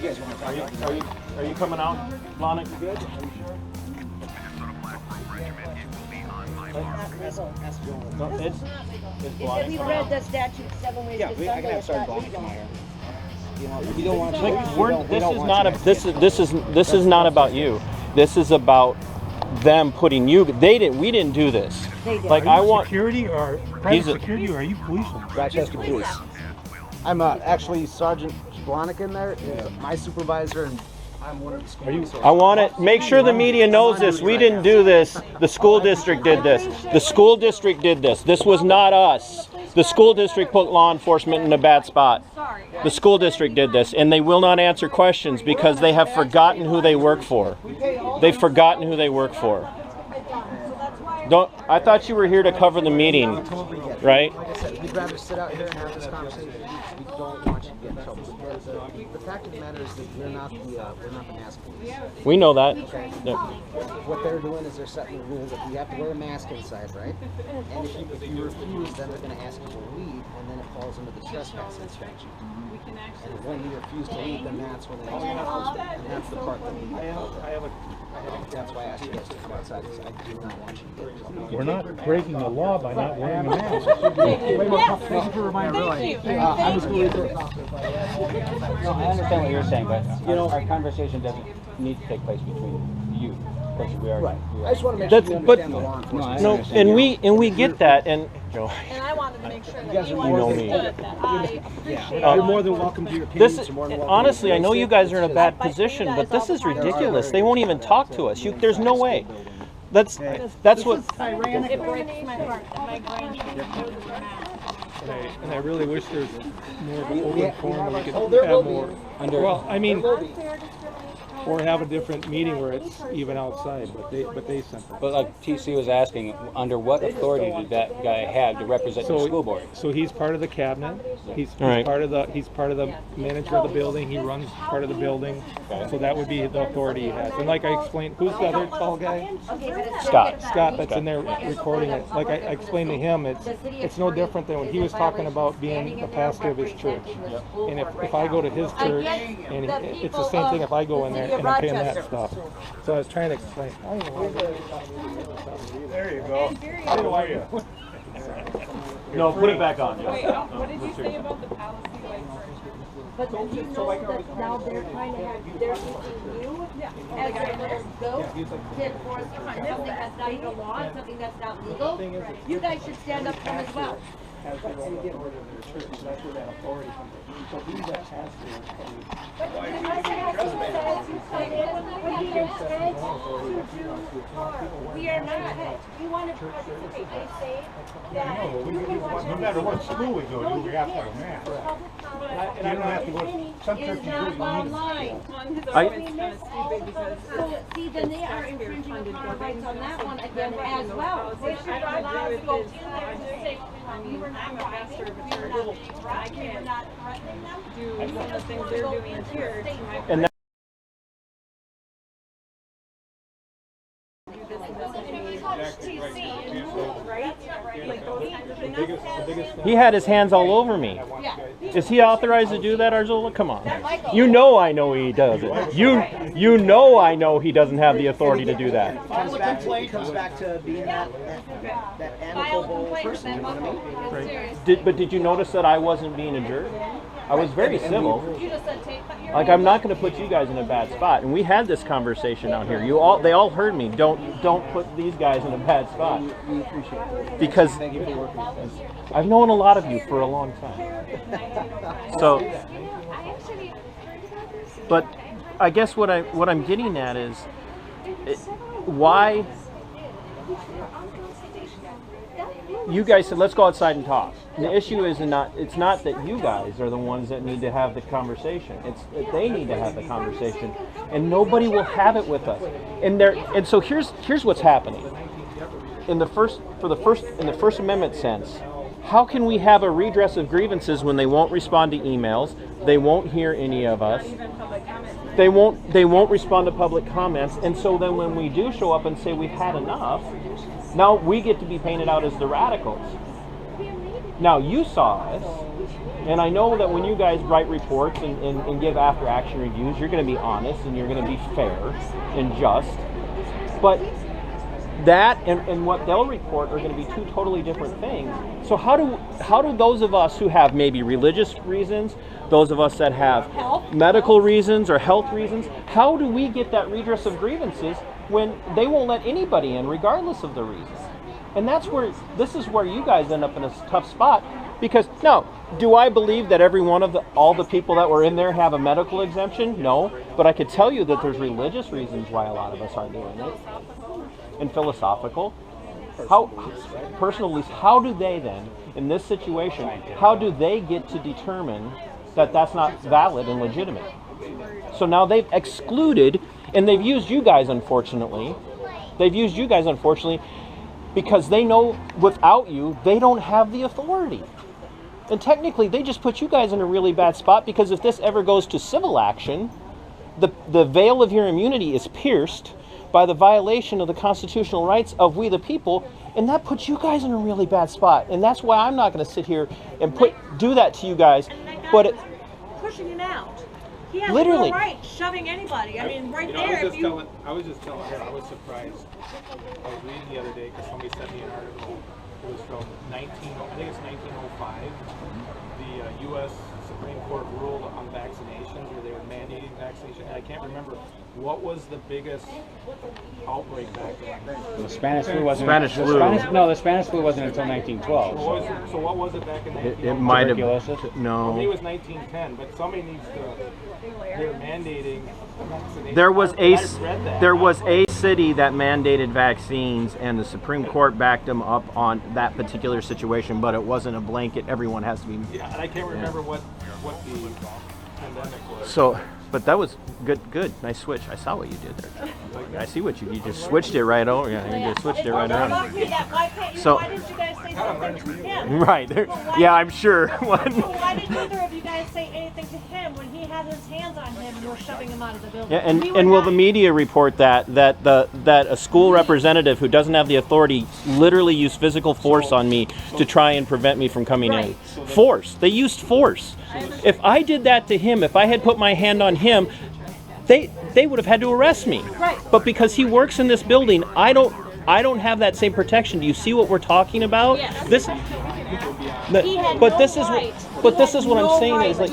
You guys want to talk about it? Are you coming out, Blahnik? Good? Are you sure? No, it's Blahnik. We read the statute 7 ways Yeah, to I can Sunday. have It's not Sergeant legal. come here. You know, we don't want you. This is not about you. This is about them putting you. We didn't do this. They did. Like Are you I want. security or private security, or are you policeman? Rochester Police. I'm actually Sergeant Blahnik in there. Is my supervisor, and I'm one of the school. I want it. Make sure the media knows this. We didn't do this. The school district did this. The school district did this. This was not us. The school district put law enforcement in a bad spot. The school district did this, and they will not answer questions because they have forgotten who they work for. They've forgotten who they work for. I thought you were here to cover the meeting, right? Like I said, we'd rather sit out here and have this conversation. We don't want you to get in trouble. The fact of the matter is that we're not the mask police. We know that. Okay. Yeah. What they're doing is they're setting the rules that you have to wear a mask inside, right? And if you refuse, then they're going to ask you to leave, and then it falls into the trespassing statute. And when you refuse to leave, then that's when they ask you to leave. And that's the part that we that's why I asked you guys to come outside, because I do not want you to get in trouble. We're not breaking the law by not wearing a mask. Thank you for reminding me. I was going to No, I understand what you're saying, but our conversation doesn't need to take place between you. Because we are right. I just want to make That's- sure you but- understand the law enforcement. No, and we get that, and Joe. And I wanted to make sure that guys you are more understood than- that I appreciate You're more than welcome to your opinions. This You're more than welcome honestly, to I know you guys are in a bad I fight for you position, guys but this all is the time. ridiculous. They won't even talk to us. There's no way. That's what. it breaks my heart that my grandchildren go to their math. And I really wish there's more of an open forum where we Oh, could there have will be. more. Well, I mean, or have a different meeting where it's even outside, but they sent it. But like TC was asking, under what authority did that guy have to represent the school board? So he's part of the cabinet. He's Right. part of the manager of the building. He runs part of the building. So that would be the authority he has. And like I explained, who's the other tall guy? Scott. Scott, that's in there recording it. Like I explained to him, it's no different than when he was talking about being the pastor of his church. And if I go to his church, and it's the same thing if I go in there and I'm paying that stuff. So I was trying to explain. There you go. How are you? No, put it back on. Wait, what did you say about the policy? But did you know that now they're trying to have, they're using you as their little goat to enforce something that's not even law, and something that's not legal? You guys should stand up for them as well. We are not. We want to participate. They say that No matter what school we go to, we have to have a mask. And I don't have to go, some churches is do, not you need online. On his argument's kind of stupid because So, see, then they are infringing upon our rights on that one again as well. They should not allow us to go in there and say, we were not pastor of a we were church. not being right, we were not threatening them. do some of the things they're doing here to my And that, he had his hands all over me. Is he authorized to do that, Arzola? Come on. You know I know he doesn't. You know I know he doesn't have the authority to do that. Comes back to being that amicable person, you know what I mean? But did you notice that I wasn't being a jerk? I was very civil. Like, I'm not going to put you guys in a bad spot. And we had this conversation out here. They all heard me. Don't put these guys in a bad spot. We appreciate it. Because Thank you for working with us. I've known a lot of you for a long time. So, but I guess what I'm getting at is why you guys said let's go outside and talk. The issue is it's not that you guys are the ones that need to have the conversation. It's that they need to have the conversation, and nobody will have it with us. And so here's what's happening. In the First Amendment sense, how can we have a redress of grievances when they won't respond to emails? They won't hear any of us. They won't respond to public comments. And so then when we do show up and say we've had enough, now we get to be painted out as the radicals. Now, you saw us, and I know that when you guys write reports and give after-action reviews, you're going to be honest and you're going to be fair and just. But that and what they'll report are going to be two totally different things. So how do those of us who have maybe religious reasons, those of us that have medical reasons or health reasons, how do we get that redress of grievances when they won't let anybody in regardless of the reason? And this is where you guys end up in a tough spot, because now, do I believe that every one of all the people that were in there have a medical exemption? No, but I could tell you that there's religious reasons why a lot of us aren't doing it, and philosophical. Personal beliefs. How do they then, in this situation, how do they get to determine that that's not valid and legitimate? So now they've excluded, and they've used you guys, unfortunately. Because they know without you, they don't have the authority. And technically, they just put you guys in a really bad spot, because if this ever goes to civil action, the veil of your immunity is pierced by the violation of the constitutional rights of we the people, and that puts you guys in a really bad spot. And that's why I'm not going to sit here and do that to you guys. But it, pushing him out. He has literally no right shoving anybody. I mean, right there. I was just telling her, I was surprised. I was reading the other day because somebody sent me an article. It was from 1905. The U.S. Supreme Court ruled on vaccinations, where they were mandating vaccination. And I can't remember what was the biggest outbreak back then. The Spanish flu wasn't. The Spanish flu wasn't until 1912. So what was it back in 1912? it might have. Tuberculosis? No. For me, it was 1910, but somebody needs to. They're mandating vaccination. There was a city that mandated vaccines, and the Supreme Court backed them up on that particular situation, but it wasn't a blanket. Everyone has to be. Yeah, and I can't remember what the pandemic was. So, but that was good. Nice switch. I saw what you did there. I see what you just switched it right over. Yeah, you just switched it right around. Why didn't you guys say something to him? Right. Yeah, I'm sure. Why did neither of you guys say anything to him when he had his hands on him and were shoving him out of the building? Yeah, and will the media report that a school representative who doesn't have the authority literally used physical force on me to try and prevent me from coming in? Force. They used force. If I did that to him, if I had put my hand on him, they would have had to arrest me. Right. But because he works in this building, I don't have that same protection. Do you see what we're talking about? Yes. This is what I'm saying is, like,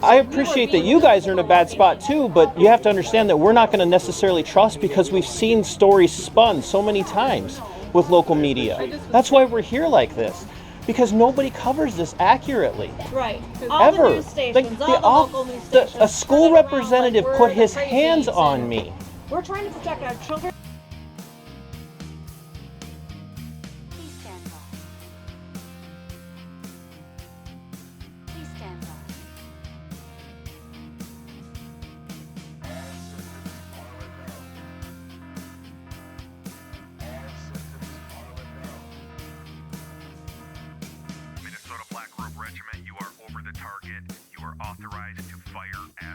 I appreciate that you guys are in a bad spot too, but you have to understand that we're not going to necessarily trust, because we've seen stories spun so many times with local media. That's why we're here like this, because nobody covers this accurately. Right. All the news stations, all the local news stations. A school representative put his hands on me. We're trying to protect our children. Please stand by. Please stand by. Minnesota Black Robe Regiment, you are over the target. You are authorized to fire at